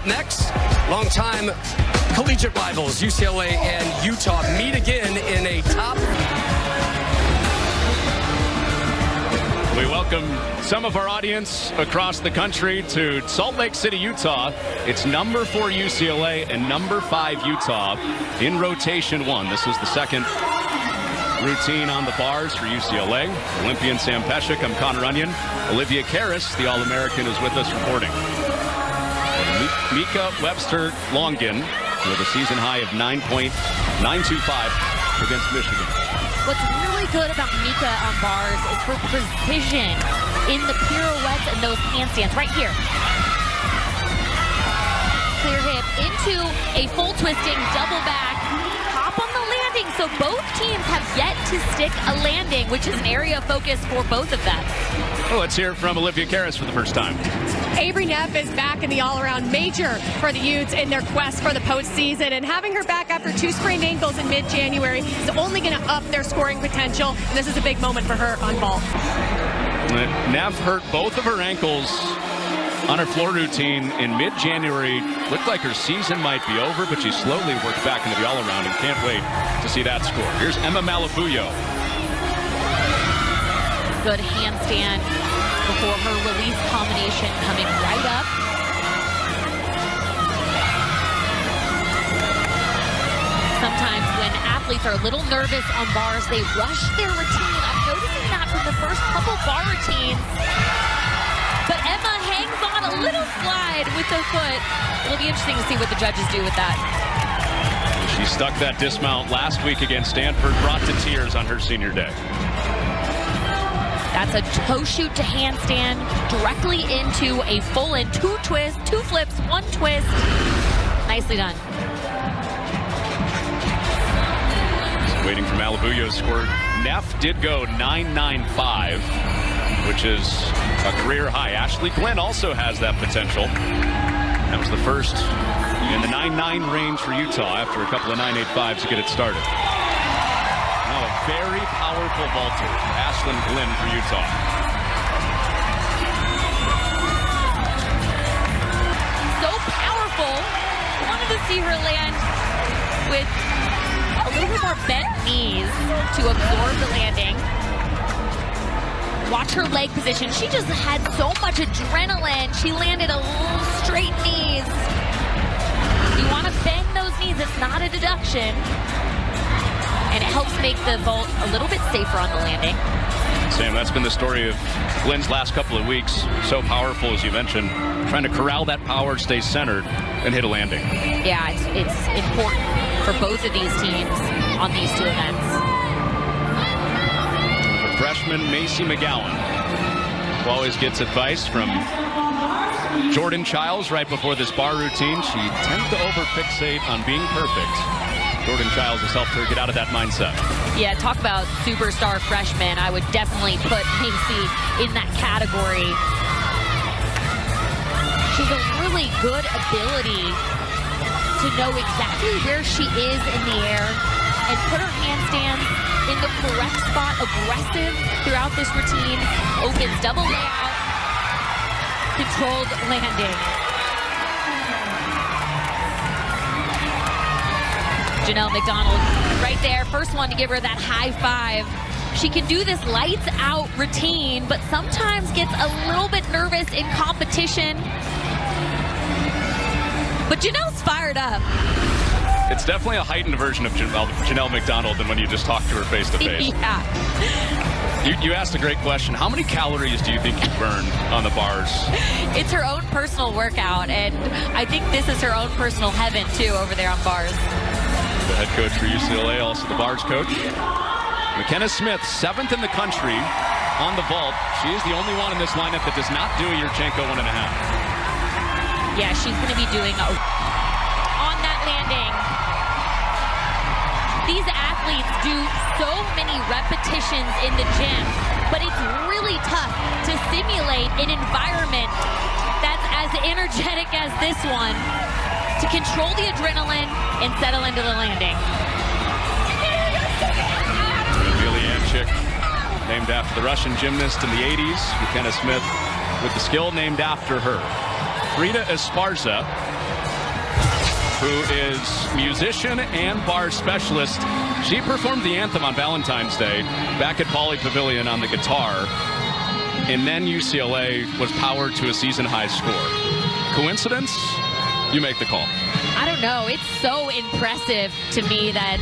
Up next, longtime collegiate rivals UCLA and Utah meet again in a top. We welcome some of our audience across the country to Salt Lake City, Utah. It's number 4 UCLA and number 5 Utah in rotation 1. This is the second routine on the bars for UCLA. Olympian Sam Peshek, I'm Connor Onion. Olivia Karras, the All-American, is with us reporting. Mika Webster-Longin with a season high of 9.925 against Michigan. What's really good about Mika on bars is her precision in the pirouettes and those handstands right here. Clear hip into a full twisting double back, hop on the landing. So both teams have yet to stick a landing, which is an area of focus for both of them. Well, let's hear from Olivia Karras for the first time. Avery Neff is back in the all-around major for the Utes in their quest for the postseason, and having her back after 2 sprained ankles in mid-January is only going to up their scoring potential, and this is a big moment for her on vault. Neff hurt both of her ankles on her floor routine in mid-January. Looked like her season might be over, but she slowly worked back into the all-around and can't wait to see that score. Here's Emma Malabuyo. Good handstand before her release combination coming right up. Sometimes when athletes are a little nervous on bars, they rush their routine. I'm noticing that from the first couple bar routines. But Emma hangs on a little slide with the foot. It'll be interesting to see what the judges do with that. She stuck that dismount last week against Stanford, brought to tears on her senior day. That's a toe shoot to handstand directly into a full in 2 twists, 2 flips, 1 twist. Nicely done. Waiting for Malabuyo's score. Neff did go 9.95, which is a career high. Ashley Glenn also has that potential. That was the first in the 9.9 range for Utah after a couple of 9.85s to get it started. Now a very powerful vaulter, Ashley Glenn for Utah. So powerful. Wanted to see her land with a little bit more bent knees to absorb the landing. Watch her leg position. She just had so much adrenaline. She landed a little straight knees. You want to bend those knees. It's not a deduction. And it helps make the vault a little bit safer on the landing. Sam, that's been the story of Glenn's last couple of weeks. So powerful, as you mentioned. Trying to corral that power, stay centered, and hit a landing. Yeah, it's important for both of these teams on these 2 events. Freshman Macy McGowan, who always gets advice from Jordan Childs right before this bar routine. She tends to over-fixate on being perfect. Jordan Childs has helped her get out of that mindset. Yeah, talk about superstar freshman. I would definitely put Macy in that category. She's a really good ability to know exactly where she is in the air and put her handstands in the correct spot, aggressive throughout this routine, opens double layout, controlled landing. Janelle McDonald right there, first one to give her that high five. She can do this lights out routine, but sometimes gets a little bit nervous in competition. But Janelle's fired up. It's definitely a heightened version of Janelle McDonald than when you just talk to her face to face. Yeah. You asked a great question. How many calories do you think you burn on the bars? It's her own personal workout, and I think this is her own personal heaven, too, over there on bars. The head coach for UCLA, also the bars coach. McKenna Smith, 7th in the country on the vault. She is the only one in this lineup that does not do a Yurchenko 1.5. Yeah, she's going to be doing on that landing. These athletes do so many repetitions in the gym, but it's really tough to simulate an environment that's as energetic as this one, to control the adrenaline and settle into the landing. Vilyanchik, named after the Russian gymnast in the 80s. McKenna Smith with the skill named after her. Frida Esparza who is musician and bar specialist. She performed the anthem on Valentine's Day back at Pauley Pavilion on the guitar. And then UCLA was powered to a season-high score. Coincidence? You make the call. I don't know. It's so impressive to me that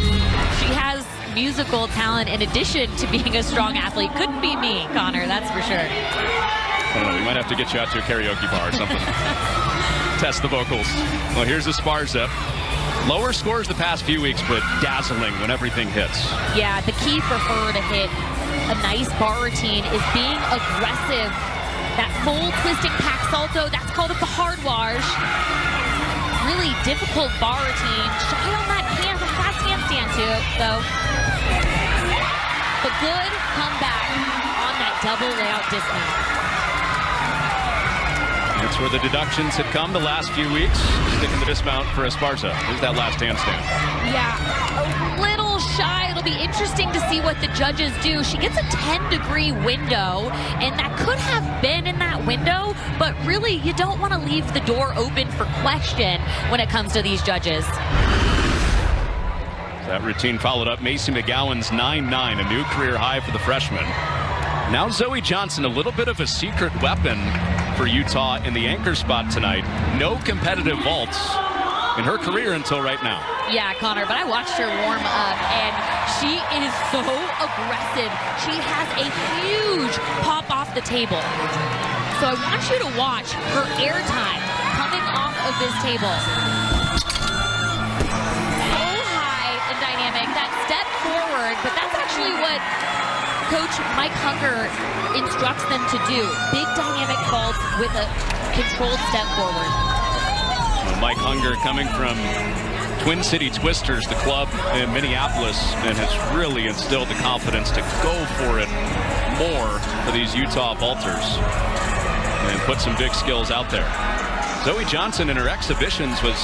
she has musical talent in addition to being a strong athlete. Couldn't be me, Connor, that's for sure. I don't know. We might have to get you out to a karaoke bar or something. Test the vocals. Well, here's Esparza. Lower scores the past few weeks, but dazzling when everything hits. Yeah, the key for her to hit a nice bar routine is being aggressive. That full twisting pack salto, that's called a hardwage. Really difficult bar routine. Shy on that fast handstand too, though. But good comeback on that double layout dismount. That's where the deductions had come the last few weeks. Sticking the dismount for Esparza. Here's that last handstand. Yeah, a little shy. It'll be interesting to see what the judges do. She gets a 10-degree window, and that could have been in that window, but really you don't want to leave the door open for question when it comes to these judges. That routine followed up Macy McGowan's 9-9, a new career high for the freshman. Now Zoe Johnson, a little bit of a secret weapon for Utah in the anchor spot tonight. No competitive vaults in her career until right now. Yeah, Connor, but I watched her warm up, and she is so aggressive. She has a huge pop off the table. So I want you to watch her air time coming off of this table. So high and dynamic. That step forward, but that's actually what Coach Mike Hunger instructs them to do. Big dynamic vaults with a controlled step forward. Mike Hunger coming from Twin City Twisters, the club in Minneapolis, and has really instilled the confidence to go for it more for these Utah vaulters and put some big skills out there. Zoe Johnson in her exhibitions was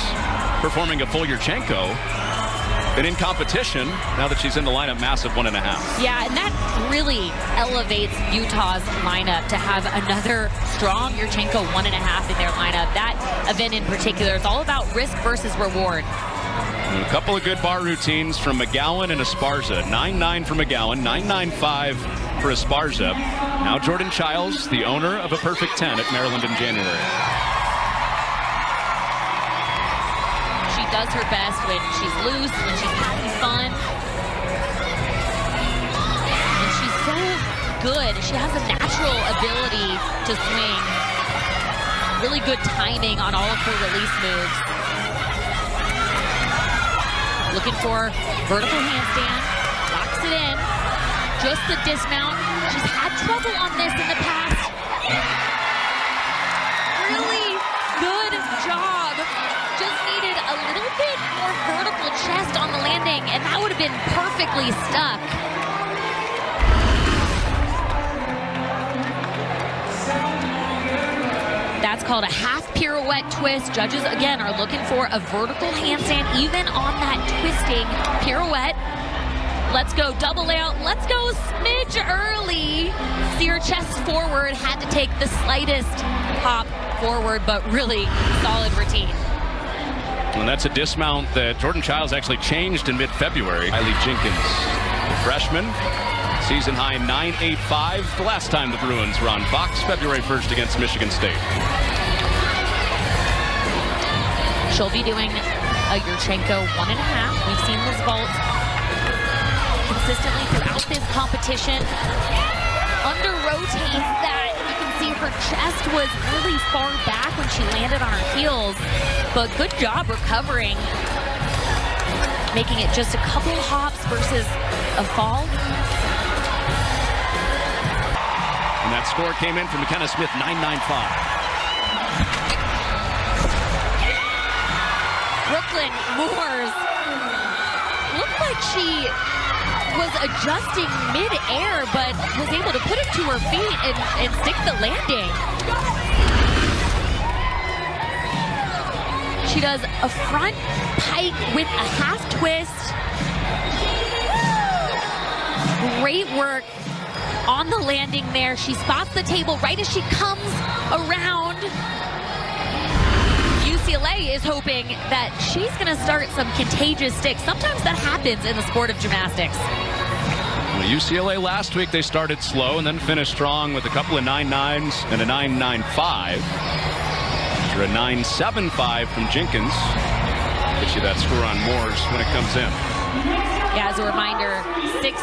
performing a full Yurchenko. And in competition, now that she's in the lineup, massive 1.5. Yeah, and that really elevates Utah's lineup to have another strong Yurchenko 1.5 in their lineup. That event in particular is all about risk versus reward. And a couple of good bar routines from McGowan and Esparza. 9-9 for McGowan, 9.95 for Esparza. Now Jordan Childs, the owner of a perfect 10 at Maryland in January. Does her best when she's loose, when she's having fun. And she's so good. She has a natural ability to swing. Really good timing on all of her release moves. Looking for vertical handstand. Locks it in. Just the dismount. She's had trouble on this in the past. Really good job. Just needed a little bit more vertical chest on the landing, and that would have been perfectly stuck. That's called a half pirouette twist. Judges, again, are looking for a vertical handstand, even on that twisting pirouette. Let's go double layout. Let's go smidge early. See her chest forward, had to take the slightest hop forward, but really solid routine. And that's a dismount that Jordan Childs actually changed in mid-February. Kylie Jenkins, the freshman, season high 9.85. The last time the Bruins were on Fox, February 1st against Michigan State. She'll be doing a Yurchenko 1.5. We've seen this vault consistently throughout this competition. Under rotates that. You can see her chest was really far back when she landed on her heels, but good job recovering, making it just a couple hops versus a fall. And that score came in from McKenna Smith, 9.95. Brooklyn Moores looked like she was adjusting mid-air, but was able to put it to her feet and stick the landing. She does a front pike with a half twist. Great work on the landing there. She spots the table right as she comes around. UCLA is hoping that she's going to start some contagious sticks. Sometimes that happens in the sport of gymnastics. Well, UCLA last week, they started slow and then finished strong with a couple of 9.9s and a 9.95. After a 9.75 from Jenkins. Get you that score on Moores when it comes in. Yeah, as a reminder, 6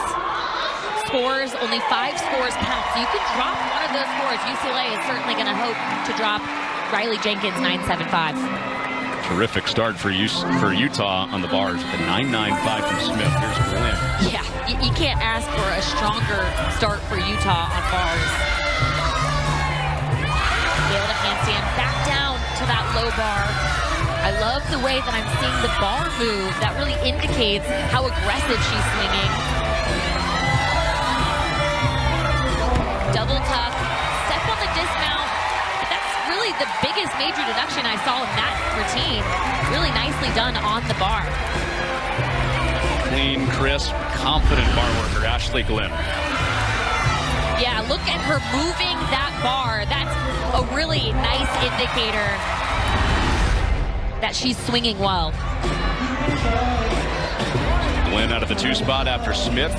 scores, only 5 scores count. So you could drop one of those scores. UCLA is certainly going to hope to drop Riley Jenkins 9.75. Terrific start for Utah on the bars with a 9.95 from Smith. Here's Glenn. Yeah, you can't ask for a stronger start for Utah on bars. Able to handstand back down to that low bar. I love the way that I'm seeing the bar move. That really indicates how aggressive she's swinging. Double tuck, step on the dismount. That's really the biggest major deduction I saw in that routine. Really nicely done on the bar. Clean, crisp, confident bar worker, Ashley Glenn. Yeah, look at her moving that bar. That's a really nice indicator that she's swinging well. Glenn out of the 2 spot after Smith.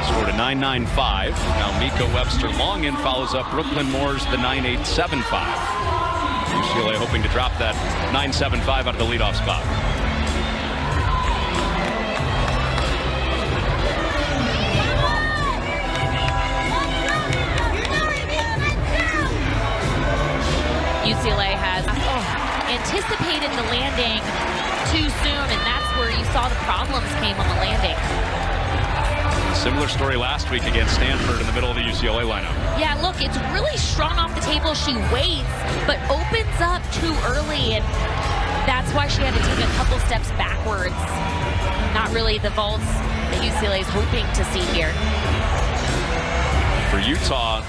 Scored a 9.95. Now Mika Webster-Longin follows up Brooklyn Moores the 9.875. UCLA hoping to drop that 9.75 out of the leadoff spot. UCLA has anticipated the landing too soon, and that's where you saw the problems came on the landing. Similar story last week against Stanford in the middle of the UCLA lineup. Yeah, look, it's really strong off the table. She waits, but opens up too early, and that's why she had to take a couple steps backwards. Not really the vaults that UCLA is hoping to see here. For Utah,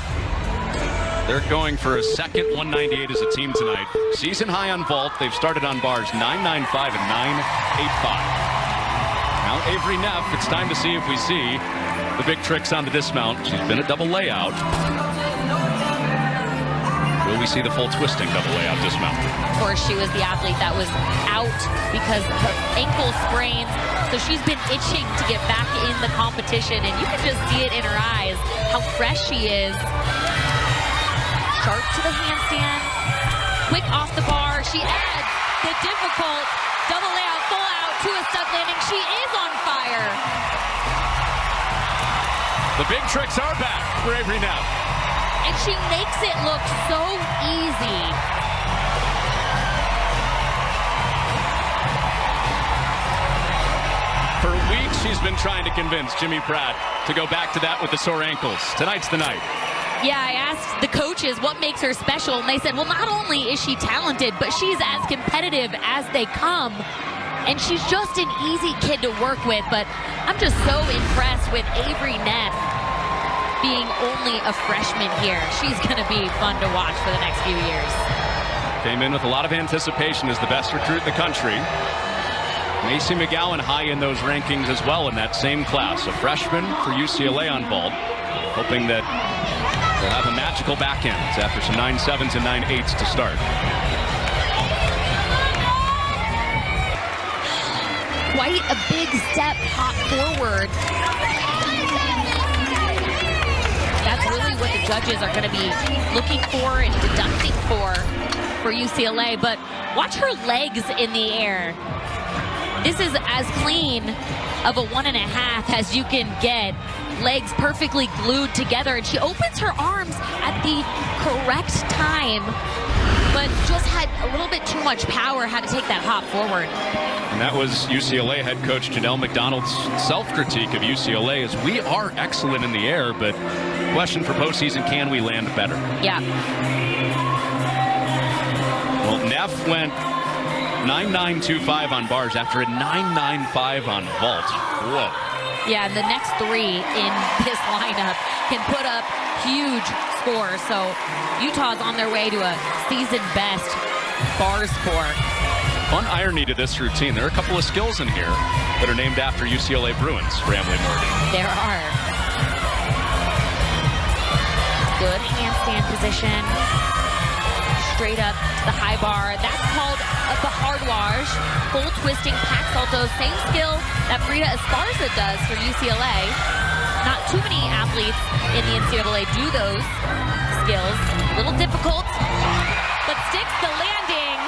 they're going for a second 198 as a team tonight. Season high on vault. They've started on bars 9.95 and 9.85. Now Avery Neff, it's time to see if we see the big tricks on the dismount. She's been a double layout. Will we see the full twisting double layout dismount? Of course, she was the athlete that was out because of ankle sprains. So she's been itching to get back in the competition, and you can just see it in her eyes, how fresh she is. Sharp to the handstand, quick off the bar. She adds the difficult double layout, full out to a stuck landing. She is on fire. The big tricks are back for Avery Neff. And she makes it look so easy. For weeks, she's been trying to convince Jimmy Pratt to go back to that with the sore ankles. Tonight's the night. Yeah, I asked the coaches what makes her special, and they said, well, not only is she talented, but she's as competitive as they come. And she's just an easy kid to work with, but I'm just so impressed with Avery Neff being only a freshman here. She's going to be fun to watch for the next few years. Came in with a lot of anticipation as the best recruit in the country. Macy McGowan high in those rankings as well in that same class. A freshman for UCLA on vault, hoping that they'll have a magical back end after some 9.7s and 9.8s to start. Quite a big step hop forward. That's really what the judges are going to be looking for and deducting for UCLA. But watch her legs in the air. This is as clean of a 1.5 as you can get. Legs perfectly glued together, and she opens her arms at the correct time, but just had a little bit too much power, had to take that hop forward. And that was UCLA head coach Janelle McDonald's self-critique of UCLA is we are excellent in the air, but question for postseason, can we land better? Yeah. Well, Neff went 9.925 on bars after a 9.95 on vault. Whoa. Yeah, and the next 3 in this lineup can put up huge scores. So Utah's on their way to a season best bar score. Fun irony to this routine. There are a couple of skills in here that are named after UCLA Bruins, Bramley Morgan. There are. Good handstand position. straight up the high bar. That's called a bahardwaj, full twisting pack salto, same skill that Frida Esparza does for UCLA. Not too many athletes in the NCAA do those skills. A little difficult, but sticks the landing.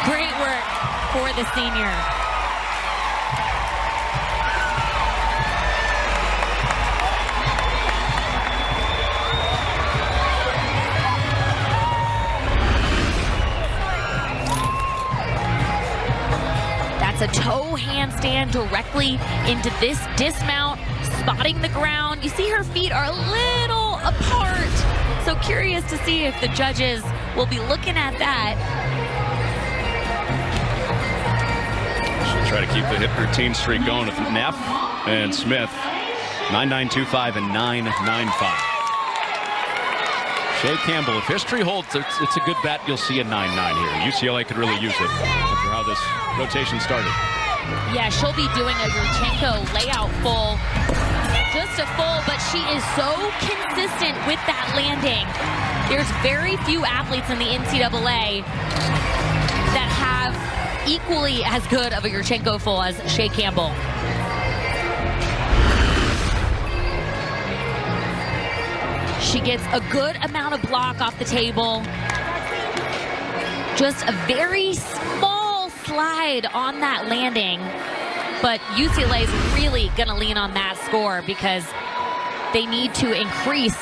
Great work for the senior. A toe handstand directly into this dismount, spotting the ground. You see her feet are a little apart. So curious to see if the judges will be looking at that. She'll try to keep the hip routine streak going with Neff and Smith. 9.925 and 9.95. Shea Campbell, if history holds, it's a good bet you'll see a 9.9 here. UCLA could really use it after how this rotation started. Yeah, she'll be doing a Yurchenko layout full. Just a full, but she is so consistent with that landing. There's very few athletes in the NCAA that have equally as good of a Yurchenko full as Shea Campbell. She gets a good amount of block off the table. Just a very small slide on that landing. But UCLA is really going to lean on that score because they need to increase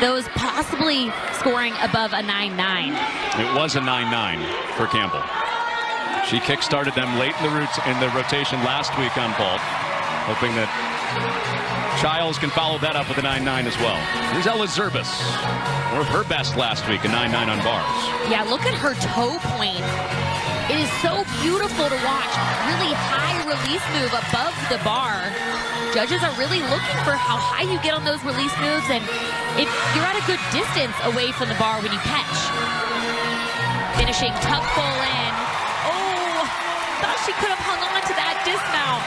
those possibly scoring above a 9.9. It was a 9.9 for Campbell. She kick-started them late in the rotation last week on vault, hoping that Childs can follow that up with a 9.9 as well. Here's Ella Zerbis, one of her best last week, a 9.9 on bars. Yeah, look at her toe point. It is so beautiful to watch. Really high release move above the bar. Judges are really looking for how high you get on those release moves and if you're at a good distance away from the bar when you catch. Finishing tuck full in. Oh, thought she could have hung on to that dismount.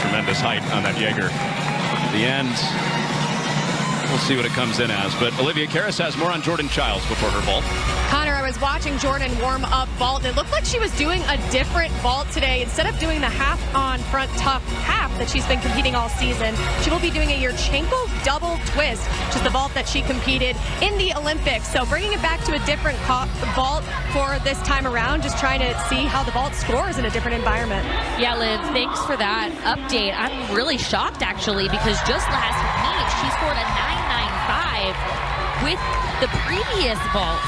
Tremendous height on that Jaeger. The end, we'll see what it comes in as. But Olivia Karras has more on Jordan Childs before her vault. Connor, I was watching Jordan warm up vault. It looked like she was doing a different vault today. Instead of doing the half on front tuck half that she's been competing all season, she will be doing a Yurchenko double twist, which is the vault that she competed in the Olympics. So bringing it back to a different vault for this time around, just trying to see how the vault scores in a different environment. Yeah, Liv, thanks for that update. I'm really shocked, actually, because just last meet, she scored a 9.95 with the previous vault.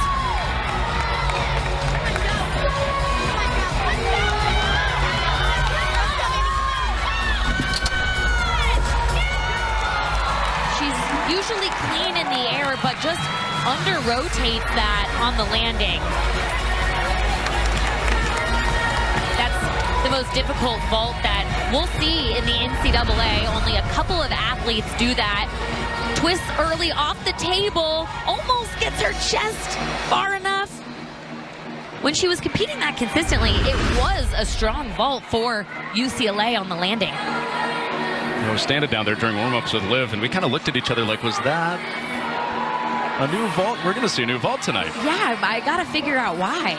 She's usually clean in the air, but just under-rotates that on the landing. That's the most difficult vault that we'll see in the NCAA. Only a couple of athletes do that. Twists early off the table, almost gets her chest far enough. When she was competing that consistently, it was a strong vault for UCLA on the landing. I was standing down there during warm-ups with Liv, and we kind of looked at each other like, was that a new vault? We're going to see a new vault tonight. Yeah, I got to figure out why.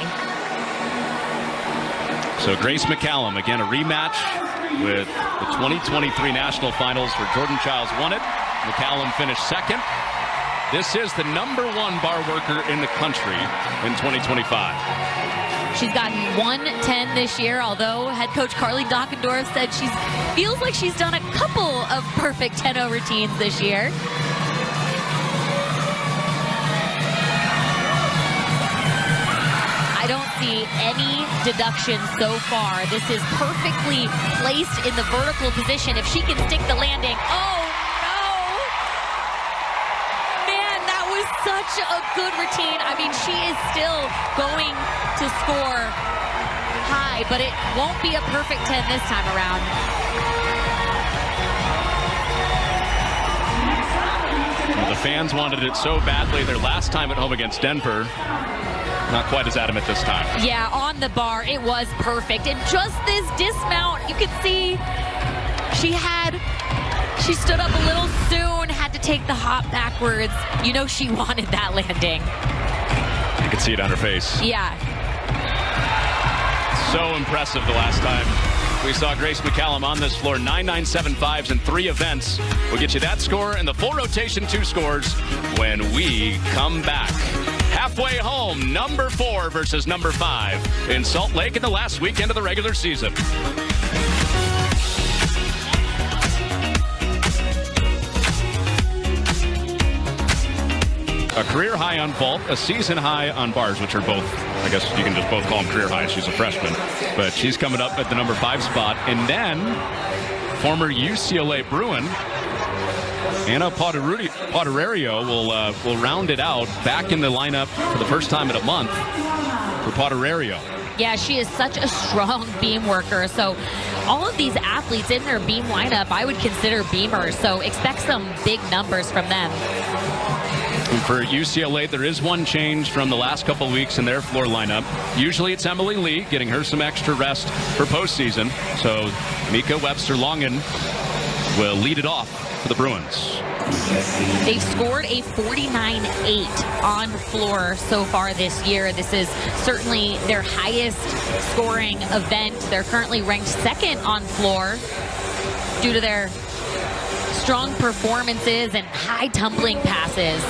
So Grace McCallum, again, a rematch with the 2023 National Finals where Jordan Childs won it. McCallum finished second. This is the #1 bar worker in the country in 2025. She's gotten 110 this year, although head coach Carly Dockendorf said she feels like she's done a couple of perfect 10-0 routines this year. I don't see any deductions so far. This is perfectly placed in the vertical position. If she can stick the landing, oh no! Man, that was such a good routine. I mean, she is still going to score high, but it won't be a perfect 10 this time around. Well, the fans wanted it so badly their last time at home against Denver. Not quite as adamant this time. Yeah, on the bar, it was perfect. And just this dismount, you could see she She stood up a little soon, had to take the hop backwards. You know she wanted that landing. You can see it on her face. Yeah. So impressive the last time we saw Grace McCallum on this floor. 9.975s in 3 events. We'll get you that score and the full rotation 2 scores when we come back. Halfway home, number 4 versus number 5 in Salt Lake in the last weekend of the regular season. A career high on vault, a season high on bars, which are both, I guess you can just both call them career highs. She's a freshman, but she's coming up at the number 5 spot. And then former UCLA Bruin Anna Poterio will round it out, back in the lineup for the first time in a month for Poterio. Yeah, she is such a strong beam worker. So all of these athletes in their beam lineup, I would consider beamers. So expect some big numbers from them. And for UCLA, there is one change from the last couple of weeks in their floor lineup. Usually it's Emily Lee, getting her some extra rest for postseason. So Mika Webster-Longen will lead it off for the Bruins. They've scored a 49-8 on floor so far this year. This is certainly their highest scoring event. They're currently ranked 2nd on floor due to their strong performances and high tumbling passes.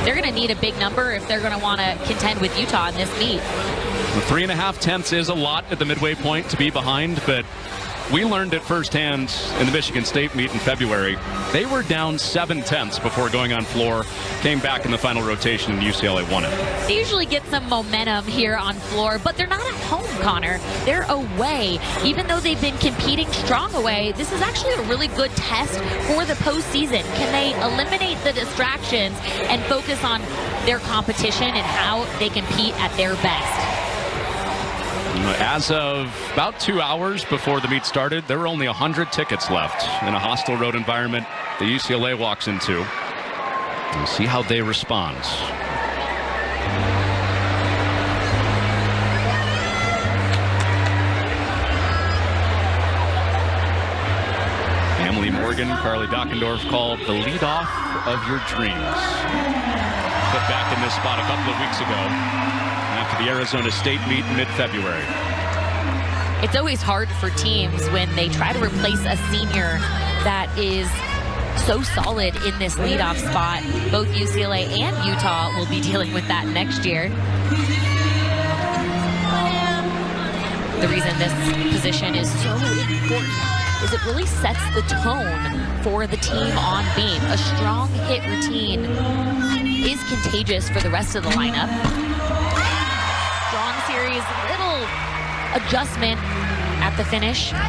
They're going to need a big number if they're going to want to contend with Utah in this meet. 3.5 tenths is a lot at the midway point to be behind, but we learned it firsthand in the Michigan State meet in February. They were down 7 tenths before going on floor, came back in the final rotation, and UCLA won it. They usually get some momentum here on floor, but they're not at home, Connor. They're away. Even though they've been competing strong away, this is actually a really good test for the postseason. Can they eliminate the distractions and focus on their competition and how they compete at their best? As of about 2 hours before the meet started, there were only 100 tickets left in a hostile road environment that UCLA walks into. We'll see how they respond. Emily Morgan, Carly Dockendorf called the leadoff of your dreams. Put back in this spot a couple of weeks ago after the Arizona State meet in mid-February. It's always hard for teams when they try to replace a senior that is so solid in this leadoff spot. Both UCLA and Utah will be dealing with that next year. The reason this position is so important is it really sets the tone for the team on beam. A strong hit routine is contagious for the rest of the lineup. Strong series, little adjustment at the finish. And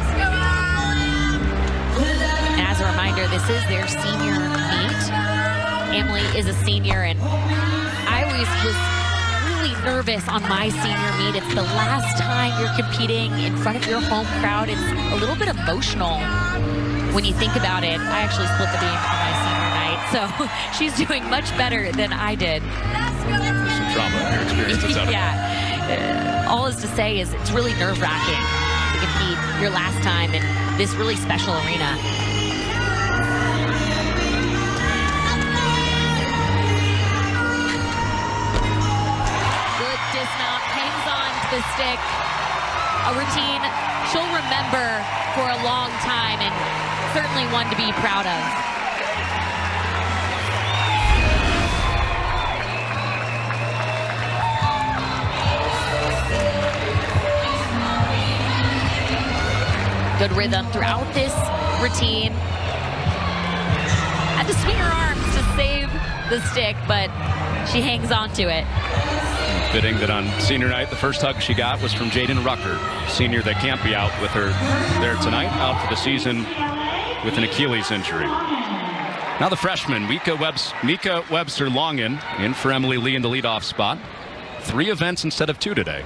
as a reminder, this is their senior meet. Emily is a senior, and I always was really nervous on my senior meet. It's the last time you're competing in front of your home crowd. It's a little bit emotional when you think about it. I actually split the beam on my senior night, so she's doing much better than I did. Some trauma in your experience. That's out of Yeah. All is to say is it's really nerve-wracking to compete your last time in this really special arena. Good dismount, hangs on to the stick. A routine she'll remember for a long time, and certainly one to be proud of. Good rhythm throughout this routine. Had to swing her arms to save the stick, but she hangs on to it. Fitting that on senior night, the first hug she got was from Jaden Rucker, senior that can't be out with her there tonight, out for the season with an Achilles injury. Now the freshman, Mika Webster-Longen, in for Emily Lee in the leadoff spot. 3 events instead of 2 today.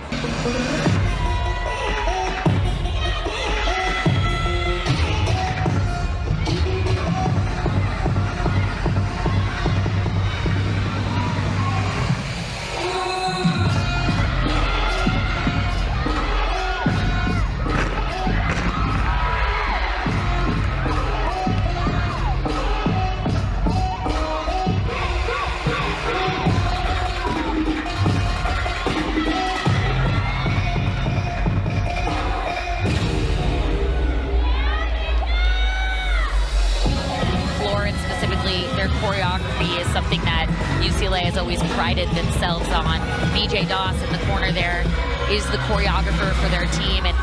Obviously, their choreography is something that UCLA has always prided themselves on. BJ Doss in the corner there is the choreographer for their team, and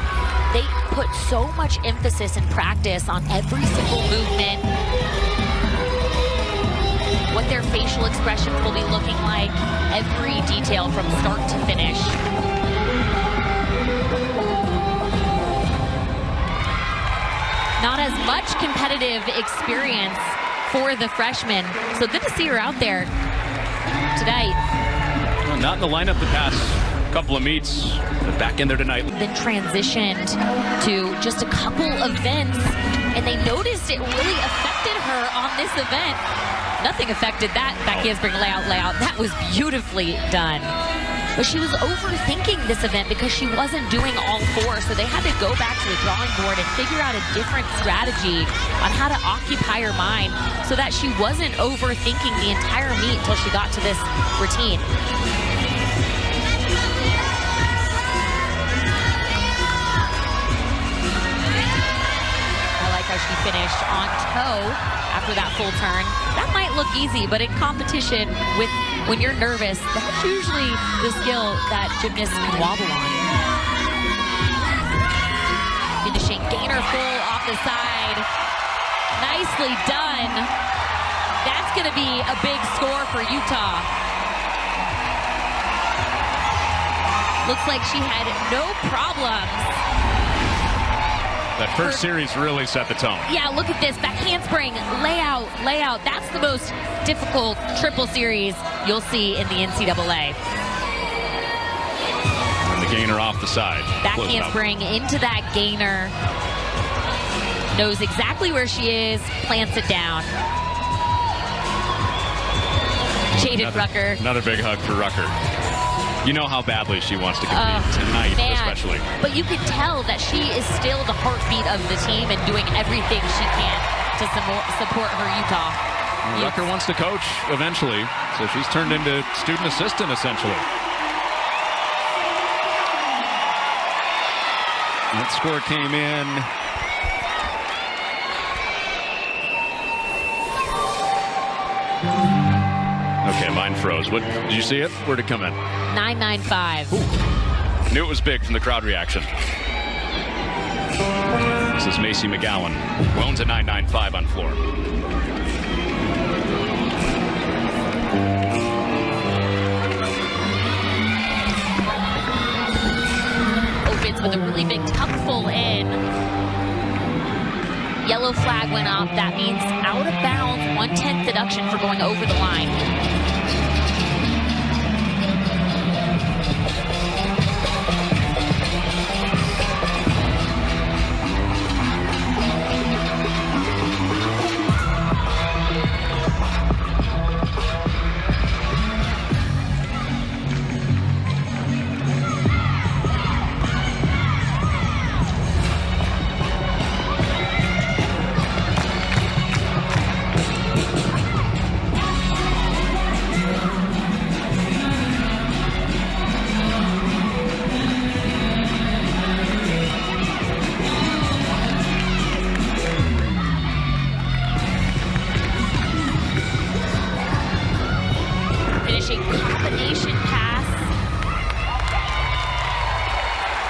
they put so much emphasis and practice on every single movement, what their facial expressions will be looking like, every detail from start to finish. Not as much competitive experience for the freshman, so good to see her out there tonight. Well, not in the lineup the past couple of meets, but back in there tonight. Then transitioned to just a couple events, and they noticed it really affected her on this event. Nothing affected that handspring layout. That was beautifully done. But she was overthinking this event because she wasn't doing all four, so they had to go back to the drawing board and figure out a different strategy on how to occupy her mind so that she wasn't overthinking the entire meet until she got to this routine. I like how she finished on toe after that full turn. That might look easy, but in competition with when you're nervous, that's usually the skill that gymnasts can wobble on. Finishing gainer full off the side. Nicely done. That's going to be a big score for Utah. Looks like she had no problems. That first series really set the tone. Yeah, look at this. Back handspring, layout. That's the most difficult triple series you'll see in the NCAA. And the gainer off the side. Back handspring into that gainer. Knows exactly where she is, plants it down. Jaden Rucker. Another big hug for Rucker. You know how badly she wants to compete tonight, especially. But you can tell that she is still the heartbeat of the team and doing everything she can to support her Utah. Rucker wants to coach eventually, so she's turned into student assistant essentially. That score came in. Okay, mine froze. What did you see it? Where'd it come in? 995. Ooh. Knew it was big from the crowd reaction. This is Macy McGowan. Who owns a 995 on floor. Opens with a really big tuck full in. Yellow flag went up. That means out of bounds, 1/10 deduction for going over the line. Combination pass.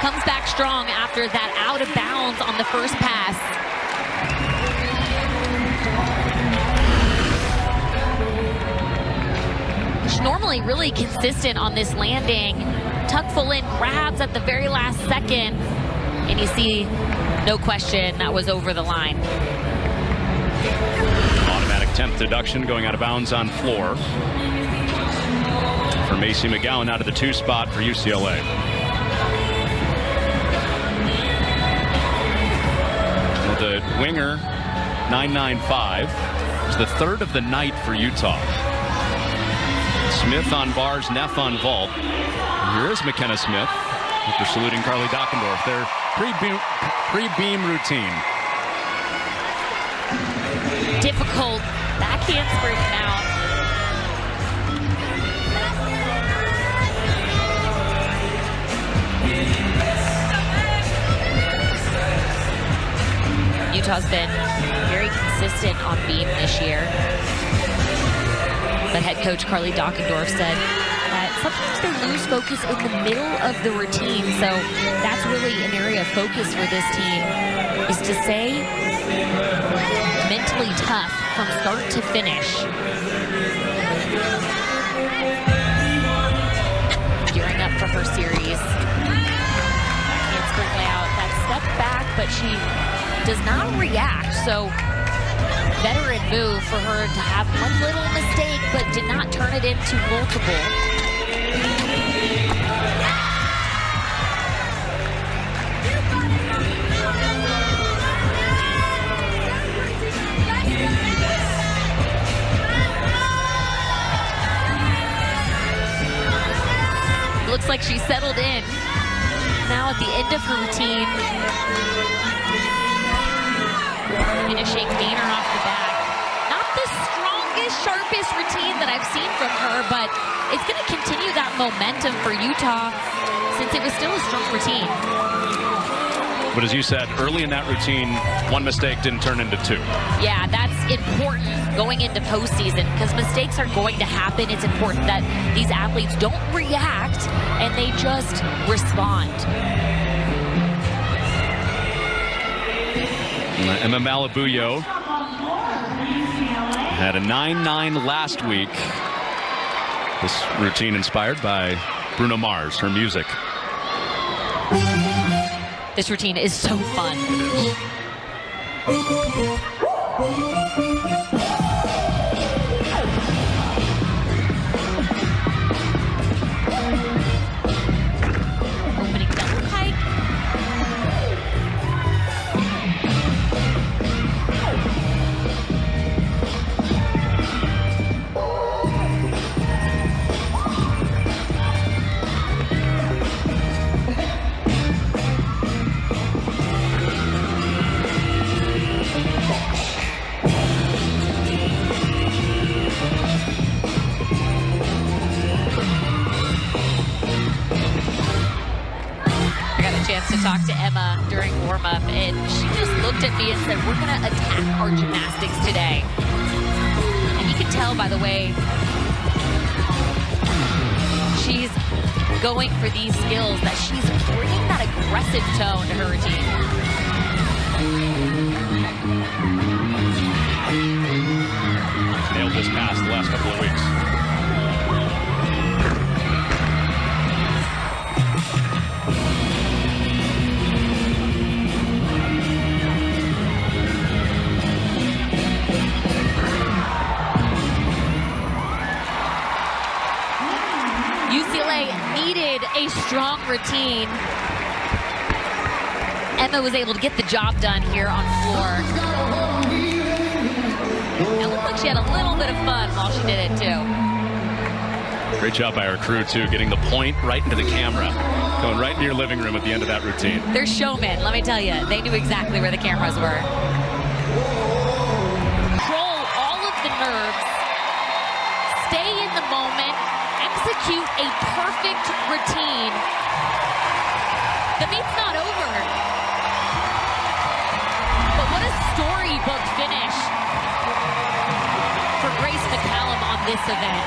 Comes back strong after that out of bounds on the first pass. She's normally really consistent on this landing. Tuck full in, grabs at the very last second. And you see, no question, that was over the line. Automatic 10th deduction going out of bounds on floor. For Macy McGowan out of the 2 spot for UCLA. Well, the winger, 995, is the 3rd of the night for Utah. Smith on bars, Neff on vault. And here is McKenna Smith after saluting Carly Dockendorf. Their pre-beam routine. Difficult back handspring now. Utah's been very consistent on beam this year. But head coach Carly Dockendorf said that sometimes they lose focus in the middle of the routine. So that's really an area of focus for this team, is to stay mentally tough from start to finish. Gearing up for her series. Handspring layout, that step back, but she does not react. So veteran move for her to have one little mistake, but did not turn it into multiple. Looks like she settled in. Now at the end of her routine, finishing Gainer off the back. Not the strongest, sharpest routine that I've seen from her, but it's going to continue that momentum for Utah since it was still a strong routine. But as you said, early in that routine, one mistake didn't turn into two. Yeah, that's important going into postseason because mistakes are going to happen. It's important that these athletes don't react and they just respond. Emma Malabuyo had a 9-9 last week. This routine inspired by Bruno Mars, her music. This routine is so fun. Opening double pike. To talk to Emma during warm-up, and she just looked at me and said, we're going to attack our gymnastics today. And you can tell by the way she's going for these skills that she's bringing that aggressive tone to her routine. Nailed this pass the last couple of weeks. UCLA needed a strong routine. Emma was able to get the job done here on floor. It looked like she had a little bit of fun while she did it too. Great job by our crew too, getting the point right into the camera. Going right into your living room at the end of that routine. They're showmen, let me tell you. They knew exactly where the cameras were. Control all of the nerves. Stay in the moment. Execute a perfect routine. The meet's not over. But what a storybook finish for Grace McCallum on this event.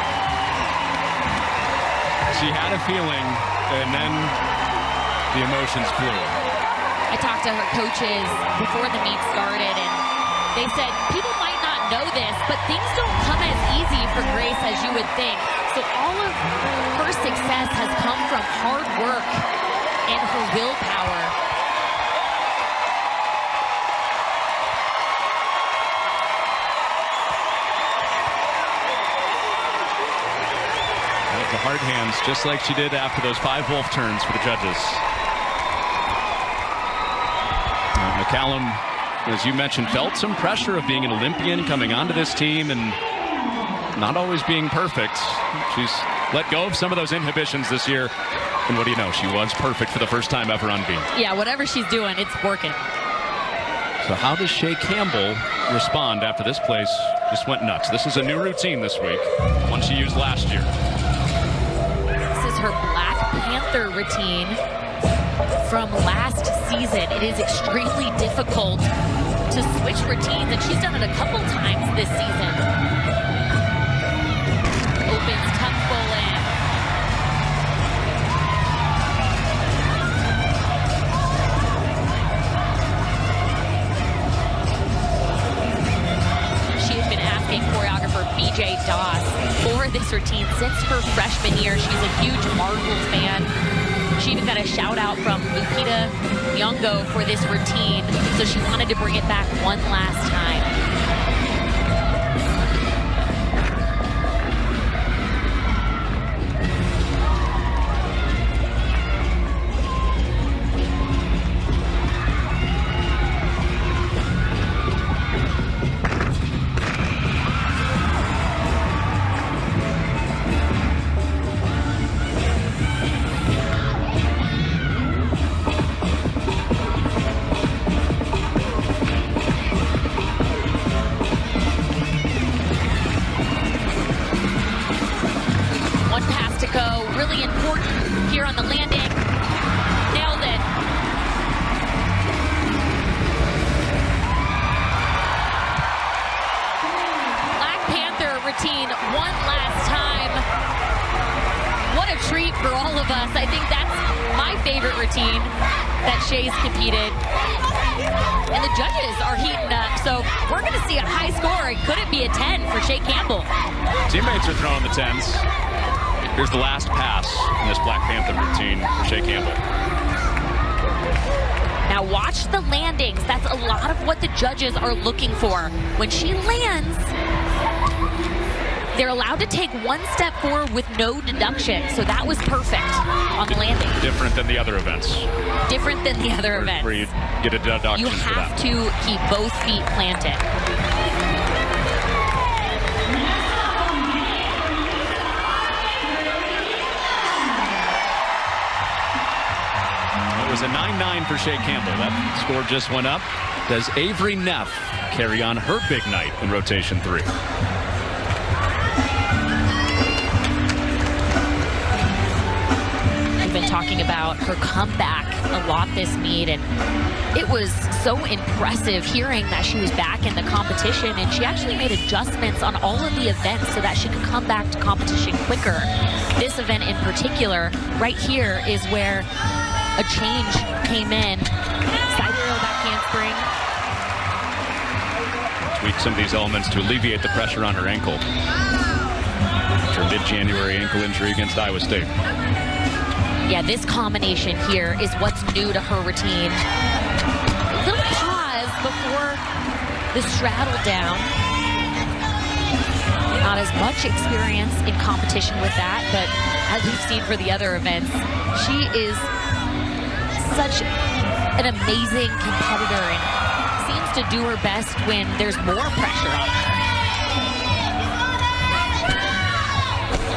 She had a feeling, and then the emotions flew. I talked to her coaches before the meet started, and they said, people might not know this, but things don't come as easy for Grace as you would think. So all of her success has come from hard work and her willpower. The hard hands, just like she did after those 5 wolf turns for the judges. McCallum, as you mentioned, felt some pressure of being an Olympian coming onto this team and not always being perfect. She's let go of some of those inhibitions this year. And what do you know? She was perfect for the first time ever on beam. Yeah, whatever she's doing, it's working. So how does Shea Campbell respond after this place just went nuts? This is a new routine this week, one she used last year. This is her Black Panther routine from last season. It is extremely difficult to switch routines, and she's done it a couple times this season. AJ Doss for this routine since her freshman year. She's a huge Marvel fan. She even got a shout out from Lupita Nyong'o for this routine, so she wanted to bring it back one last time. Really important here on the landing. Nailed it. Black Panther routine one last time. What a treat for all of us. I think that's my favorite routine that Shay's competed. And the judges are heating up, so we're going to see a high score. Could it be a 10 for Shay Campbell? Teammates are throwing the 10s. Here's the last pass in this Black Panther routine for Shay Campbell. Now watch the landings. That's a lot of what the judges are looking for. When she lands, they're allowed to take one step forward with no deduction. So that was perfect on the landing. Different than the other events. Different than the other events. Where you get a deduction. You have to keep both feet planted. It was a 9-9 for Shay Campbell. That score just went up. Does Avery Neff carry on her big night in rotation 3? We've been talking about her comeback a lot this meet, and it was so impressive hearing that she was back in the competition, and she actually made adjustments on all of the events so that she could come back to competition quicker. This event in particular, right here, is where a change came in. Side aerial back handspring. Tweak some of these elements to alleviate the pressure on her ankle. Her mid-January ankle injury against Iowa State. Yeah, this combination here is what's new to her routine. A little pause before the straddle down. Not as much experience in competition with that, but as we've seen for the other events, she is such an amazing competitor and seems to do her best when there's more pressure on her.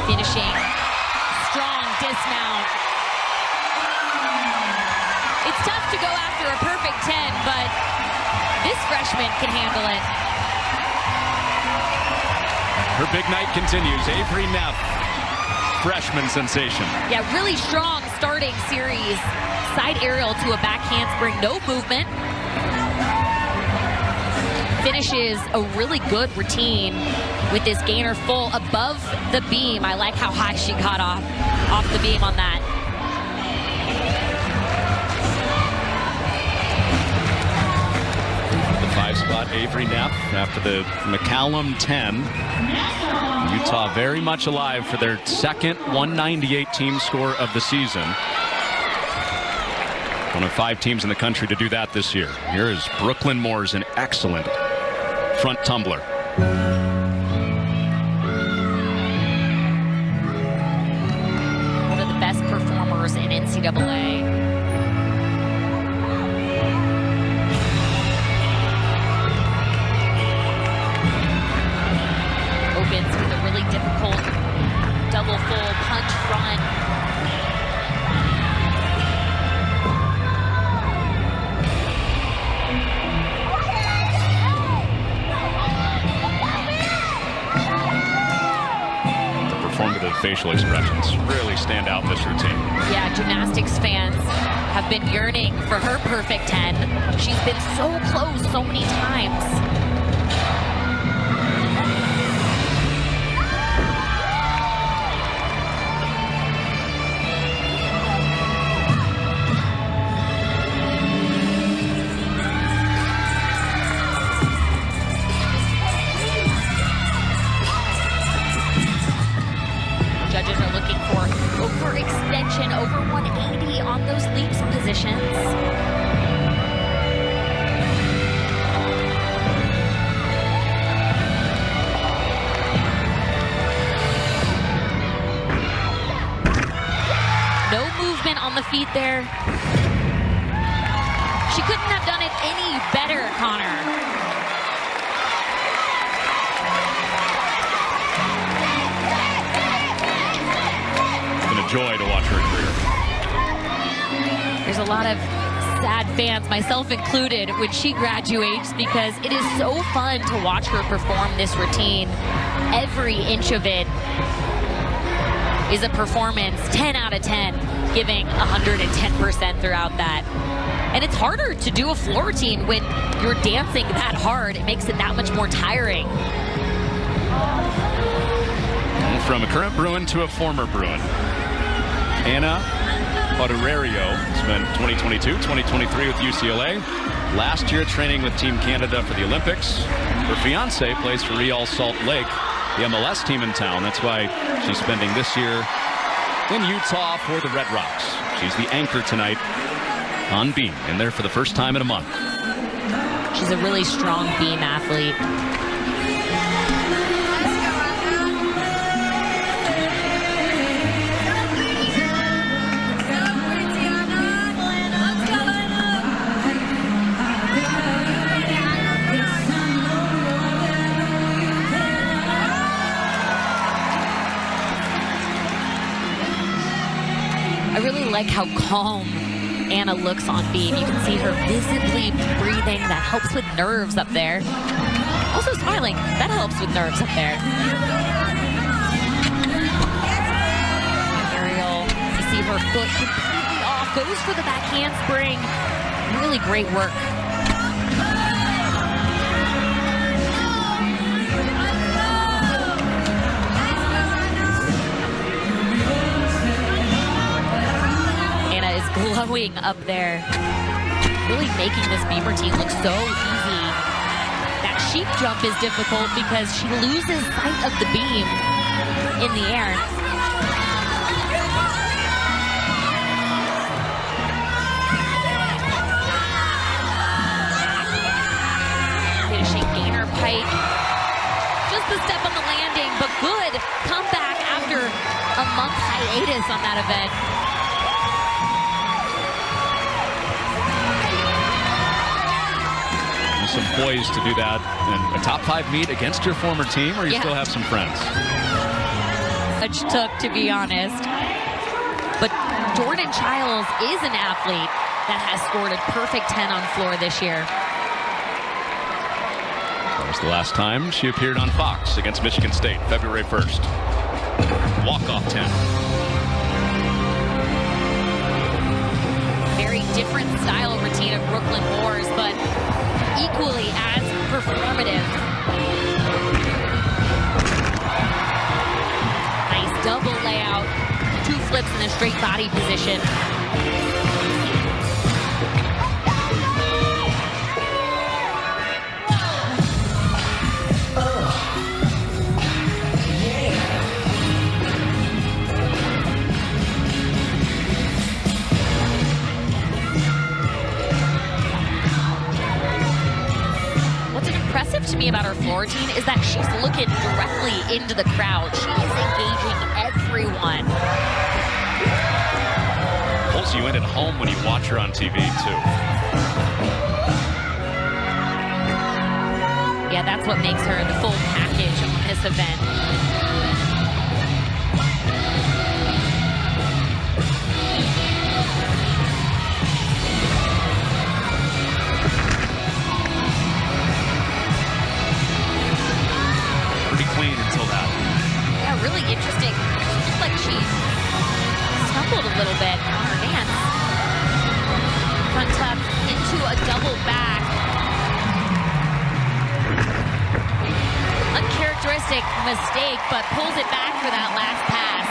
Finishing strong dismount. It's tough to go after a perfect 10, but this freshman can handle it. Her big night continues. Avery Neff, freshman sensation. Yeah, really strong starting series. Side aerial to a back handspring, no movement. Finishes a really good routine with this gainer full above the beam. I like how high she got off the beam on that. The 5 spot, Avery Neff, after the McCallum 10. Utah very much alive for their second 198 team score of the season. One of 5 teams in the country to do that this year. Here is Brooklyn Moore's an excellent front tumbler. One of the best performers in NCAA. Opens with a really difficult double full punch front. Performative facial expressions really stand out in this routine. Yeah, gymnastics fans have been yearning for her perfect 10. She's been so close so many times. judges are looking for overextension, over 180 on those leaps positions. No movement on the feet there. She couldn't have done it any better, Connor. It's been a joy to watch her career. There's a lot of sad fans, myself included, when she graduates, because it is so fun to watch her perform this routine. Every inch of it is a performance, 10 out of 10, giving 110% throughout that. And it's harder to do a floor routine when you're dancing that hard. It makes it that much more tiring. From a current Bruin to a former Bruin, Anna Odorario spent 2022-2023 with UCLA. Last year training with Team Canada for the Olympics. Her fiance plays for Real Salt Lake, the MLS team in town. That's why she's spending this year in Utah for the Red Rocks. She's the anchor tonight on beam, in there for the first time in a month. She's a really strong beam athlete. I really like how calm Anna looks on beam. You can see her visibly breathing. That helps with nerves up there. Also smiling. That helps with nerves up there. Ariel, you see her foot completely off. Goes for the back handspring. Really great work. Glowing up there, really making this beam routine look so easy. That sheep jump is difficult because she loses sight of the beam in the air. Finishing gainer pike. Just the step on the landing, but good comeback after a month hiatus on that event. Some poise to do that in a top 5 meet against your former team, or you still have some friends? Much took, to be honest. But Jordan Childs is an athlete that has scored a perfect 10 on floor this year. That was the last time she appeared on Fox against Michigan State, February 1st. Walk-off 10. Very different style routine of Brooklyn Wars, but equally as performative. Nice double layout, 2 flips in a straight body position. To me about her floor routine is that she's looking directly into the crowd. She is engaging everyone. Pulls you in at home when you watch her on TV too. Yeah, that's what makes her the full package on this event. Really interesting. It looked like she stumbled a little bit on her dance. Front tuck into a double back. Uncharacteristic mistake, but pulls it back for that last pass.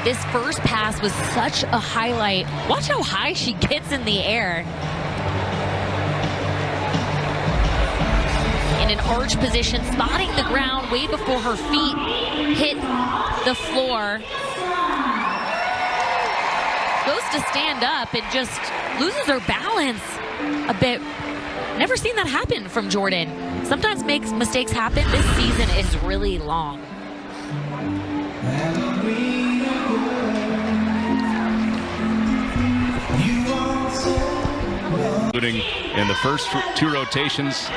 This first pass was such a highlight. Watch how high she gets in the air. in an arch position, spotting the ground way before her feet hit the floor. Goes to stand up and just loses her balance a bit. Never seen that happen from Jordan. Sometimes mistakes happen. This season is really long. Including in the first 2 rotations,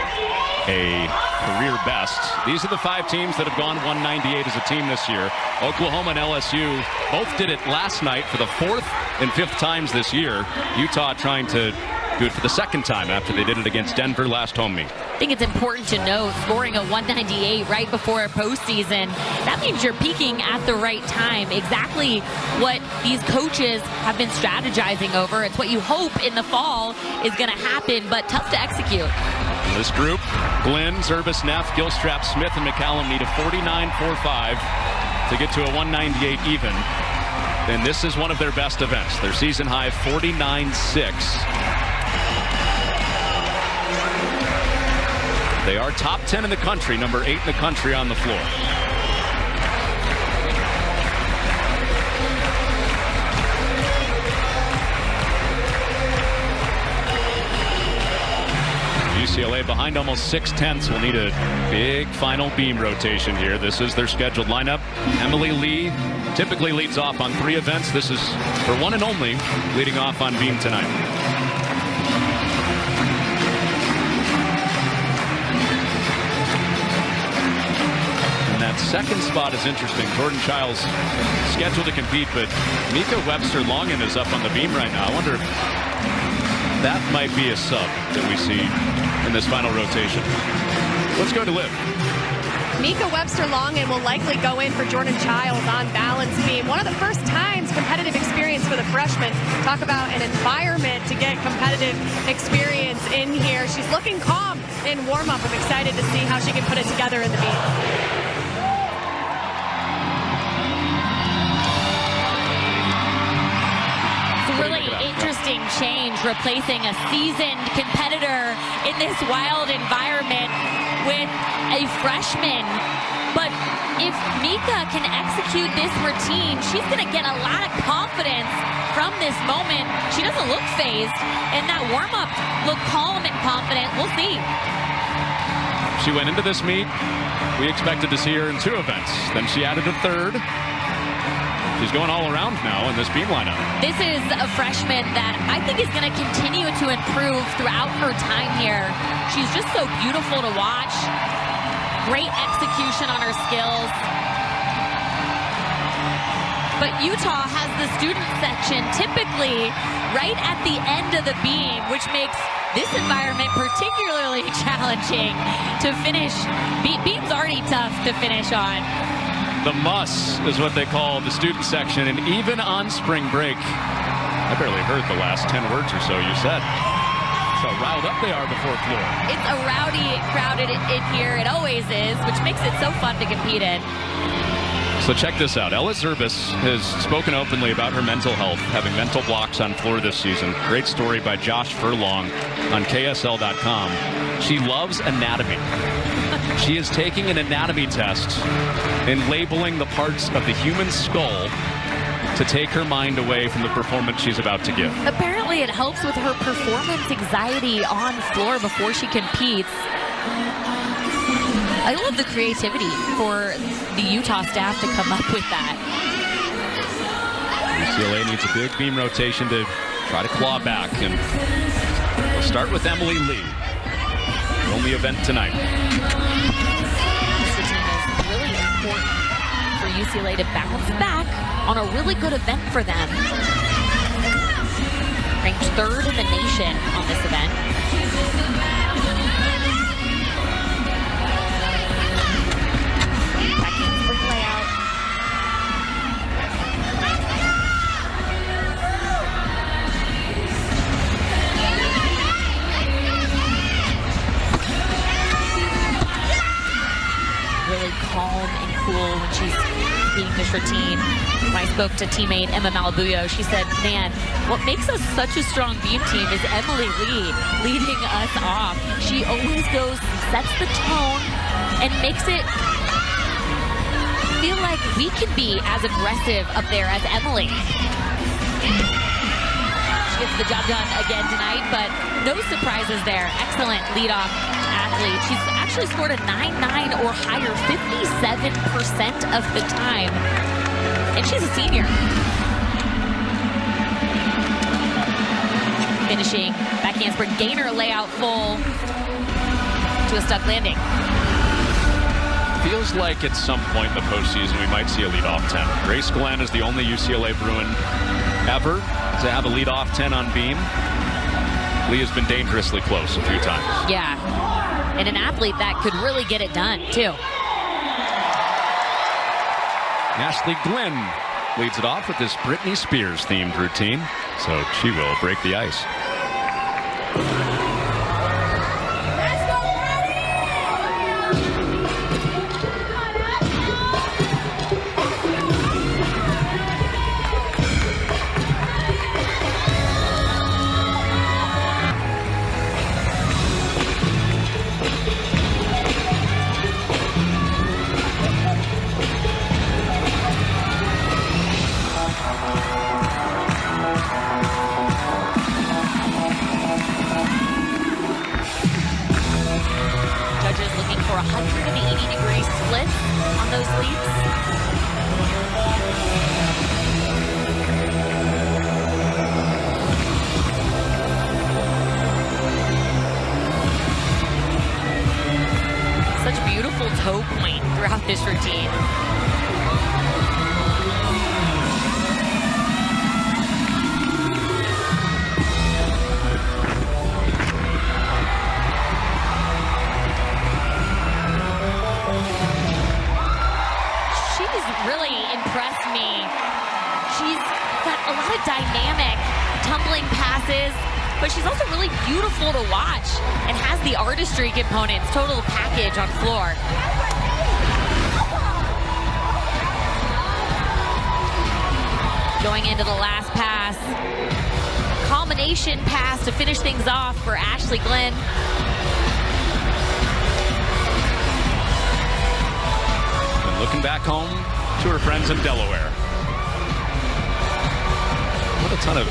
a career best. These are the 5 teams that have gone 198 as a team this year. Oklahoma and LSU both did it last night for the 4th and 5th times this year. Utah trying to do it for the 2nd time after they did it against Denver last home meet. I think it's important to note, scoring a 198 right before a postseason, that means you're peaking at the right time. Exactly what these coaches have been strategizing over. It's what you hope in the fall is going to happen, but tough to execute. This group, Glenn, Zerbis, Neff, Gilstrap, Smith, and McCallum need a 49-4-5 to get to a 198 even. And this is one of their best events. Their season high 49-6. They are top 10 in the country, number 8 in the country on the floor. UCLA behind almost 6/10 will need a big final beam rotation here. This is their scheduled lineup. Emily Lee typically leads off on 3 events. This is her one and only leading off on beam tonight. Second spot is interesting. Jordan Childs scheduled to compete, but Mika Webster-Longen is up on the beam right now. I wonder if that might be a sub that we see in this final rotation. Let's go to Liv. Mika Webster-Longen will likely go in for Jordan Childs on balance beam. One of the first times competitive experience for the freshman. Talk about an environment to get competitive experience in here. She's looking calm in warm-up. I'm excited to see how she can put it together in the beam. Really interesting change, replacing a seasoned competitor in this wild environment with a freshman. But if Mika can execute this routine, she's going to get a lot of confidence from this moment. She doesn't look phased, and that warm-up looked calm and confident. We'll see. She went into this meet. We expected to see her in 2 events. Then she added a 3rd. She's going all around now in this beam lineup. This is a freshman that I think is going to continue to improve throughout her time here. She's just so beautiful to watch. Great execution on her skills. But Utah has the student section typically right at the end of the beam, which makes this environment particularly challenging to finish. Beam's already tough to finish on. The muss is what they call the student section, and even on spring break, I barely heard the last 10 words or so you said. So riled up they are before floor. It's a rowdy, crowded in here. It always is, which makes it so fun to compete in. So check this out. Ella Zerbis has spoken openly about her mental health, having mental blocks on floor this season. Great story by Josh Furlong on KSL.com. She loves anatomy. She is taking an anatomy test and labeling the parts of the human skull to take her mind away from the performance she's about to give. Apparently it helps with her performance anxiety on floor before she competes. I love the creativity for the Utah staff to come up with that. UCLA needs a big beam rotation to try to claw back, and we'll start with Emily Lee. The only event tonight. This routine is really important for UCLA to bounce back on a really good event for them. Ranked 3rd in the nation on this event. Really calm and cool when she's being this routine. When I spoke to teammate Emma Malabuyo, she said, man, what makes us such a strong beam team is Emily Lee leading us off. She always goes, sets the tone, and makes it feel like we can be as aggressive up there as Emily. She gets the job done again tonight, but no surprises there. Excellent leadoff athlete. She's actually scored a 9.9 or higher 57% of the time. And she's a senior. Finishing back handspring gainer layout full to a stuck landing. Feels like at some point in the postseason we might see a leadoff 10. Grace Glenn is the only UCLA Bruin ever to have a leadoff 10 on beam. Lee has been dangerously close a few times. Yeah, and an athlete that could really get it done too. Ashley Glenn leads it off with this Britney Spears themed routine, so she will break the ice. For 180-degree splits on those leaps. Such beautiful toe point throughout this routine. Really impressed me. She's got a lot of dynamic tumbling passes, but she's also really beautiful to watch and has the artistry components, total package on floor. Going into the last pass. Combination pass to finish things off for Ashley Glenn. Looking back home to her friends in Delaware. What a ton of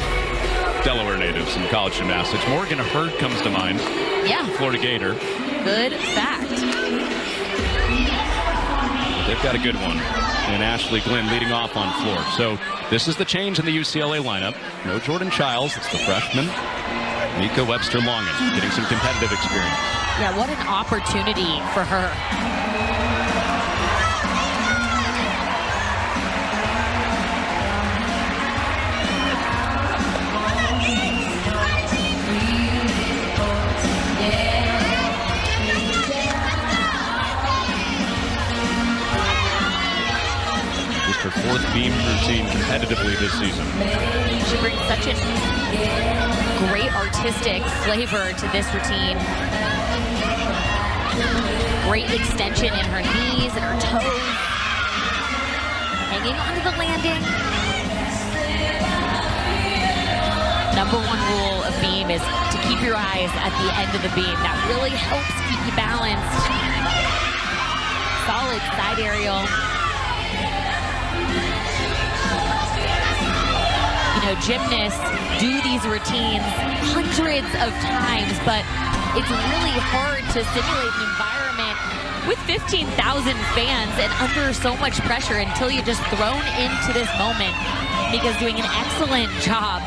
Delaware natives in college gymnastics. Morgan Hurd comes to mind. Yeah. Florida Gator. Good fact. They've got a good one. And Ashley Glenn leading off on floor. So this is the change in the UCLA lineup. No Jordan Childs. It's the freshman, Mika Webster-Longen, getting some competitive experience. Yeah, what an opportunity for her. Her fourth beam routine competitively this season. She brings such a great artistic flavor to this routine. Great extension in her knees and her toes. Hanging onto the landing. Number one rule of beam is to keep your eyes at the end of the beam. That really helps keep you balanced. Solid side aerial. You know, gymnasts do these routines hundreds of times, but it's really hard to simulate an environment with 15,000 fans and under so much pressure until you're just thrown into this moment. Mika's doing an excellent job.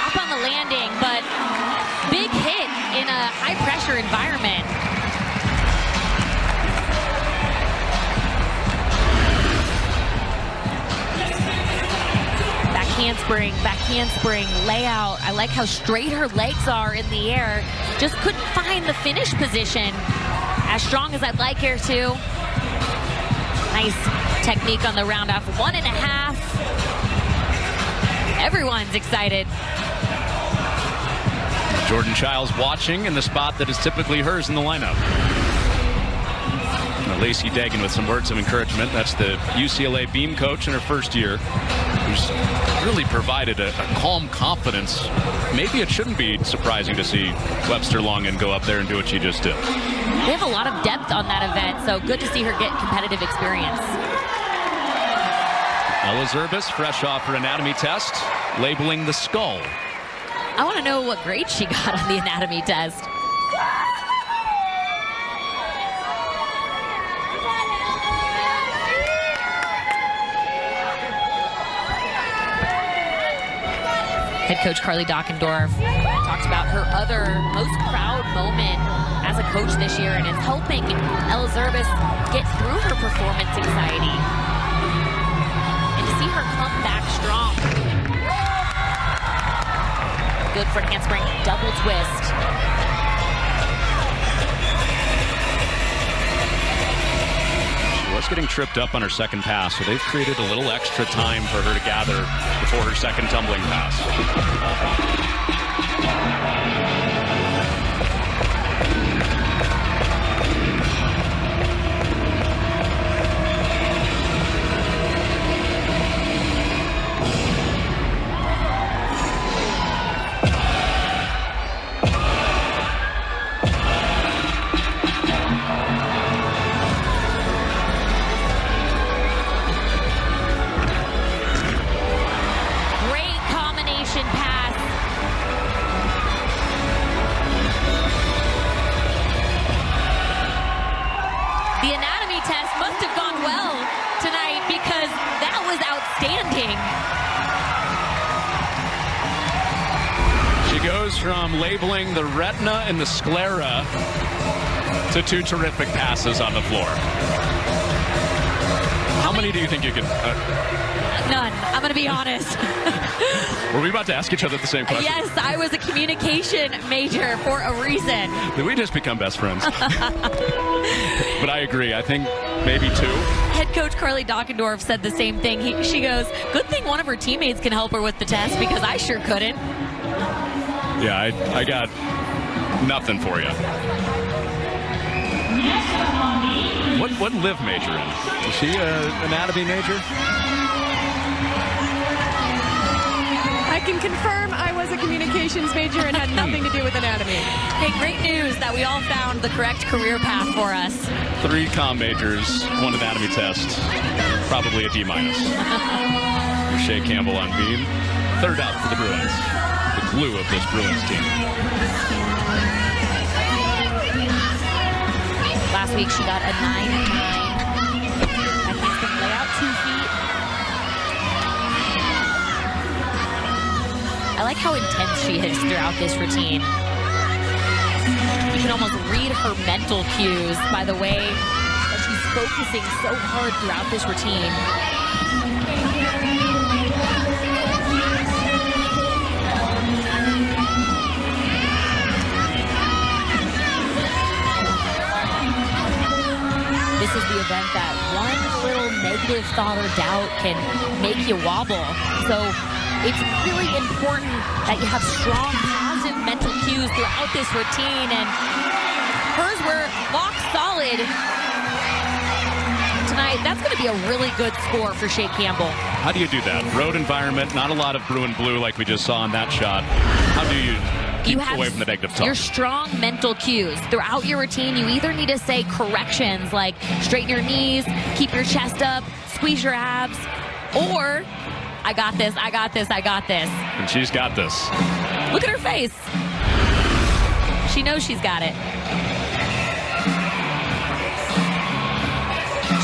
Up on the landing, but big hit in a high pressure environment. Back handspring layout. I like how straight her legs are in the air. Just couldn't find the finish position as strong as I'd like her to. Nice technique on the round off. 1.5. Everyone's excited. Jordan Childs watching in the spot that is typically hers in the lineup. Lacey Dagan with some words of encouragement. That's the UCLA beam coach in her first year, who's really provided a calm confidence. Maybe it shouldn't be surprising to see Webster Longan go up there and do what she just did. They have a lot of depth on that event, so good to see her get competitive experience. Ella Zerbis, fresh off her anatomy test, labeling the skull. I want to know what grade she got on the anatomy test. Head coach Carly Dockendorf talked about her other most proud moment as a coach this year, and it's helping Ella Zerbis get through her performance anxiety and to see her come back strong. Good for handspring double twist. She was getting tripped up on her second pass, so they've created a little extra time for her to gather before her second tumbling pass. The anatomy test must have gone well tonight because that was outstanding. She goes from labeling the retina and the sclera to two terrific passes on the floor. How many do you think you could? None. I'm going to be honest. Were we about to ask each other the same question? Yes, I was a communication major for a reason. Did we just become best friends? But I agree. I think maybe two. Head coach Carly Dockendorf said the same thing. She goes, good thing one of her teammates can help her with the test because I sure couldn't. Yeah, I got nothing for you. What Liv major in? Is she an anatomy major? I can confirm I was a communications major and had nothing to do with anatomy. Hey, great news that we all found the correct career path for us. 3 comm majors, 1 anatomy test, probably a D-. Shea Campbell on beam. Third out for the Bruins. The glue of this Bruins team. Last week she got a 9-9. That handspring layout 2 feet. I like how intense she is throughout this routine. You can almost read her mental cues by the way that she's focusing so hard throughout this routine. This is the event that one little negative thought or doubt can make you wobble. So it's really important that you have strong, positive mental cues throughout this routine, and hers were rock solid tonight. That's going to be a really good score for Shea Campbell. How do you do that? Road environment, not a lot of Bruin blue like we just saw in that shot. How do you keep away from the negative talk? Your strong mental cues throughout your routine. You either need to say corrections like straighten your knees, keep your chest up, squeeze your abs, or I got this, I got this, I got this. And she's got this. Look at her face. She knows she's got it.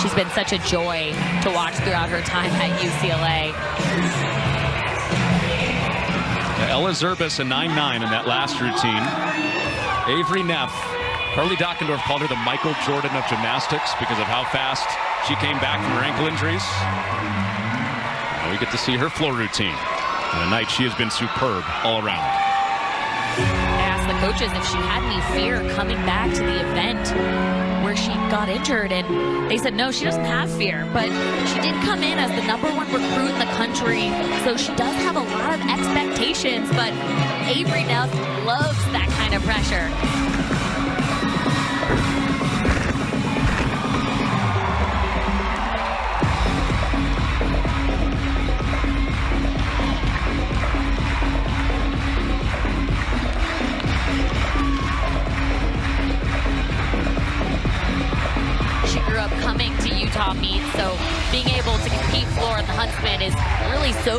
She's been such a joy to watch throughout her time at UCLA. Ella Zerbis, a 9-9 in that last routine. Avery Neff. Carly Dockendorf called her the Michael Jordan of gymnastics because of how fast she came back from her ankle injuries. Now we get to see her floor routine. And tonight she has been superb all around. I asked the coaches if she had any fear coming back to the event where she got injured, and they said no, she doesn't have fear, but she did come in as the #1 recruit in the country, so she does have a lot of expectations, but Avery Neff loves that kind of pressure.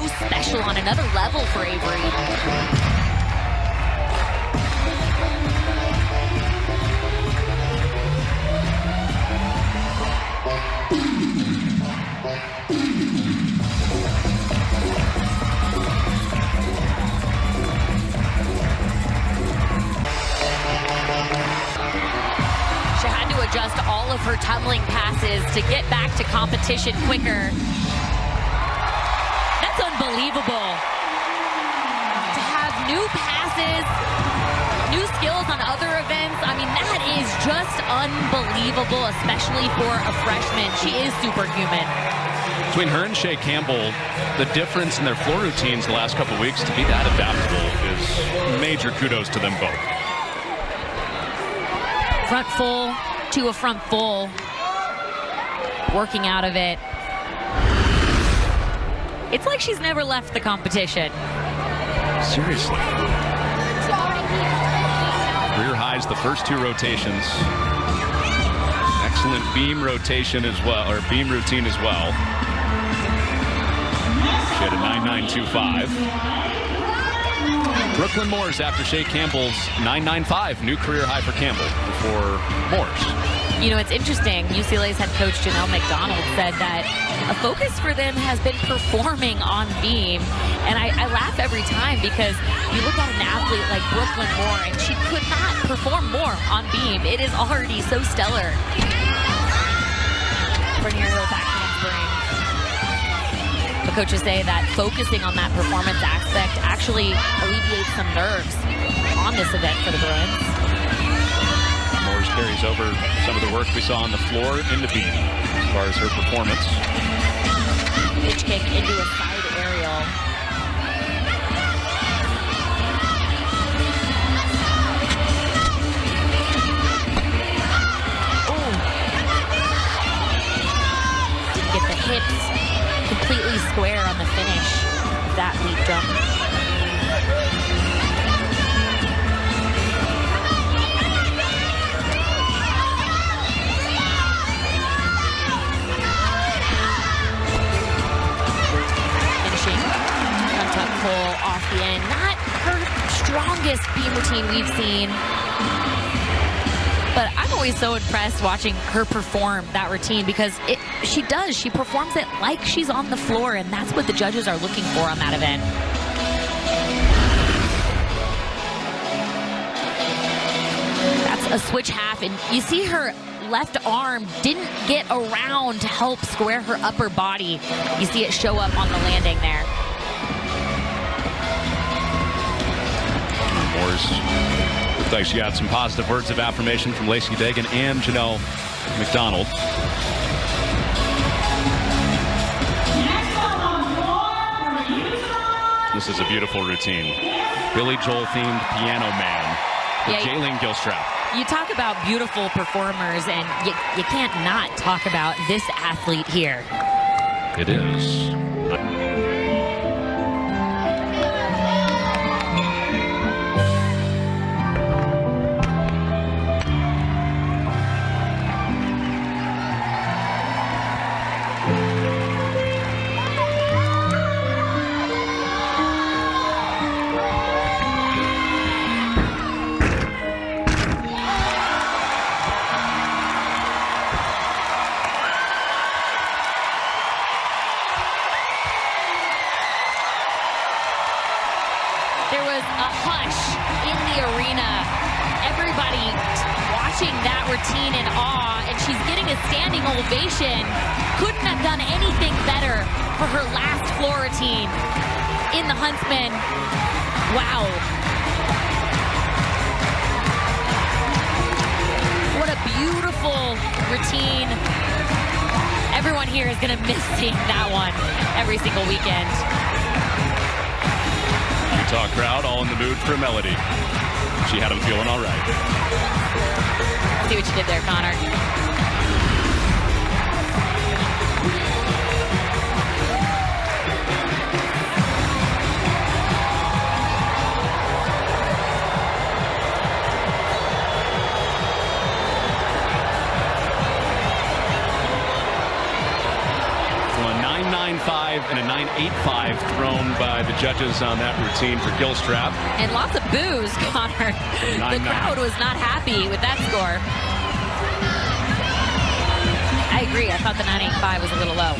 so special on another level for Avery. Adjust all of her tumbling passes to get back to competition quicker. That's unbelievable. To have new passes, new skills on other events, I mean, that is just unbelievable, especially for a freshman. She is superhuman. Between her and Shea Campbell, the difference in their floor routines the last couple of weeks to be that adaptable is major kudos to them both. Front full to a front full, working out of it. It's like she's never left the competition. Seriously. Career highs the first two rotations. Excellent beam rotation as well, or beam routine as well. She had a 9.925. Brooklyn Moores after Shea Campbell's 9.95, new career high for Campbell before Moores. You know, it's interesting. UCLA's head coach Janelle McDonald said that a focus for them has been performing on beam. And I laugh every time because you look at an athlete like Brooklyn Moore and she could not perform more on beam. It is already so stellar. Bernier Hill back handspring. The coaches say that focusing on that performance aspect actually alleviates some nerves on this event for the Bruins. Moores carries over some of the work we saw on the floor into beam as far as her performance. Pitch kick into a side aerial. Ooh. Didn't get the hips completely square on the finish of that leap jump. Finishing front tuck pull off the end. Not her strongest beam routine we've seen. But I'm always so impressed watching her perform that routine because she performs it like she's on the floor, and that's what the judges are looking for on that event. That's a switch half, and you see her left arm didn't get around to help square her upper body. You see it show up on the landing there. Moores looked like she got some positive words of affirmation from Lacey Dagan and Janelle McDonald. This is a beautiful routine. Billy Joel themed Piano Man with Jaylene Gilstrap. You talk about beautiful performers, and you can't not talk about this athlete here. It is. There was a hush in the arena. Everybody watching that routine in awe, and she's getting a standing ovation. Couldn't have done anything better for her last floor routine in the Huntsman. Wow. What a beautiful routine. Everyone here is going to miss seeing that one every single weekend. Utah crowd all in the mood for a melody. She had them feeling all right. See what you did there, Connor. So a 9.95 and a 9.85 thrown blown by the judges on that routine for Gilstrap. And lots of boos, Connor. The crowd was not happy with that score. I agree. I thought the 9.85 was a little low.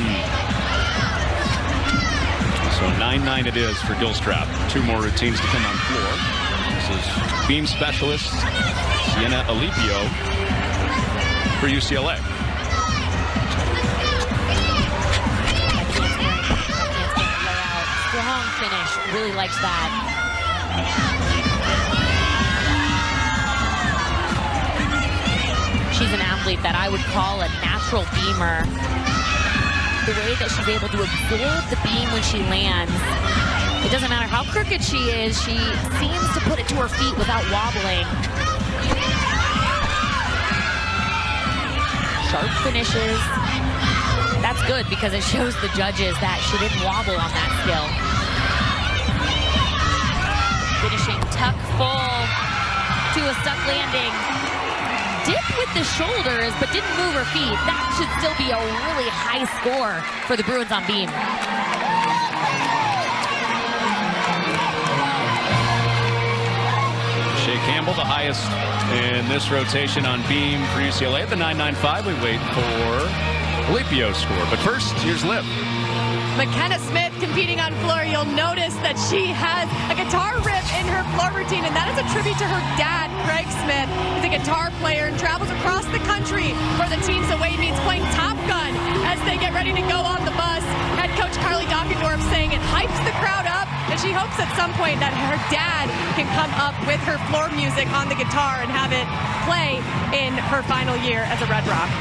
So 9.9 it is for Gilstrap. 2 more routines to come on floor. This is beam specialist Sienna Alipio for UCLA. Strong finish. Really likes that. She's an athlete that I would call a natural beamer. The way that she's able to absorb the beam when she lands. It doesn't matter how crooked she is, she seems to put it to her feet without wobbling. Sharp finishes. That's good because it shows the judges that she didn't wobble on that skill. Finishing tuck full to a stuck landing. Dip with the shoulders, but didn't move her feet. That should still be a really high score for the Bruins on beam. Shea Campbell, the highest in this rotation on beam for UCLA. The 9.95. We wait for Alipio's score. But first, here's Liv. McKenna Smith competing on floor. You'll notice that she has a guitar riff in her floor routine, and that is a tribute to her dad, Craig Smith. He's a guitar player and travels across the country for the team's away meets, playing Top Gun as they get ready to go on the bus. Head coach Carly Dockendorf saying it hypes the crowd up, and she hopes at some point that her dad can come up with her floor music on the guitar and have it play in her final year as a Red Rock.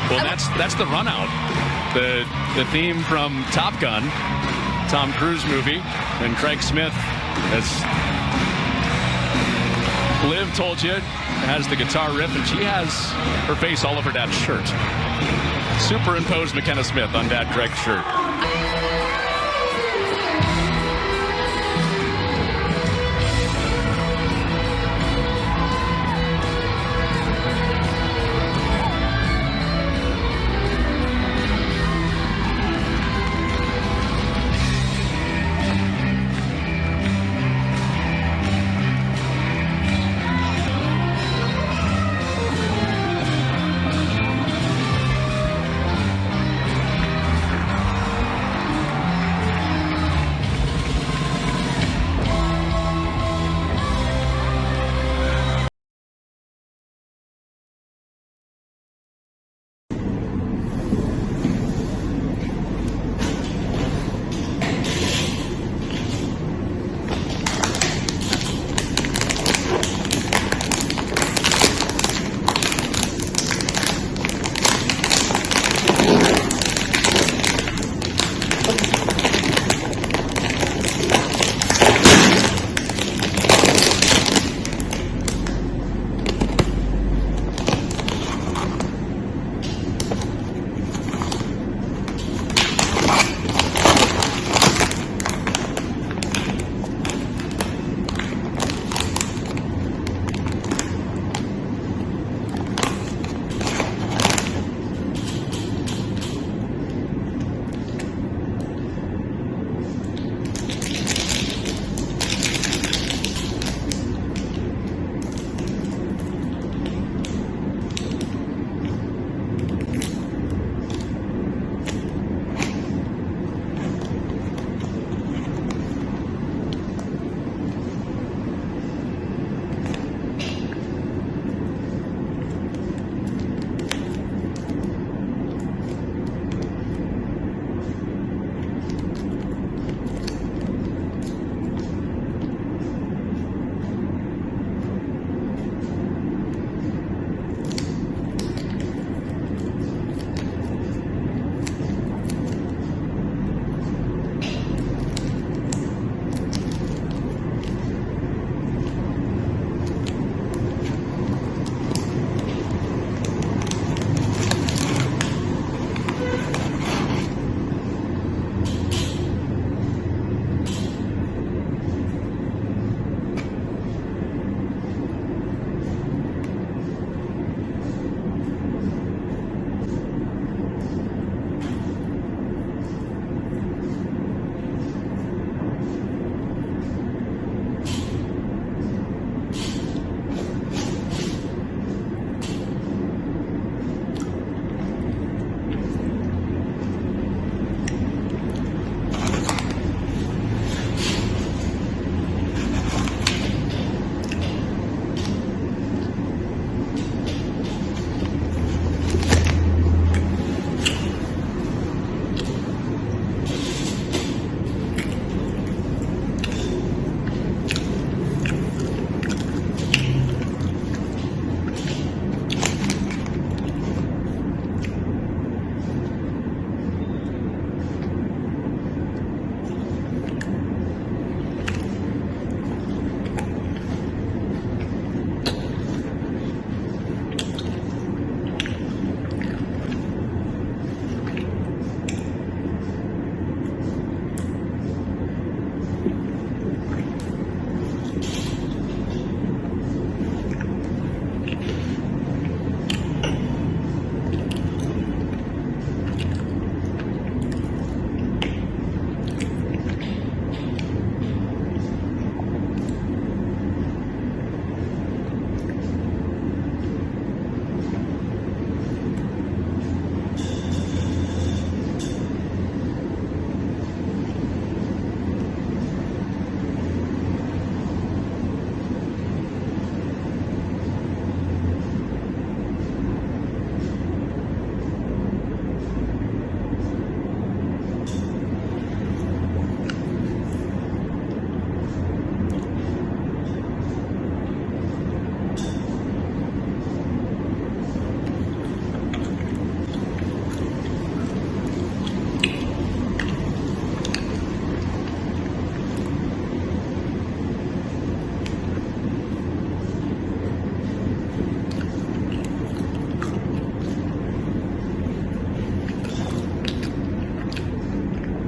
Well, that's the run out. The theme from Top Gun, Tom Cruise movie, and Craig Smith, as Liv told you, has the guitar riff, and she has her face all over Dad's shirt. Superimposed McKenna Smith on Dad Craig's shirt.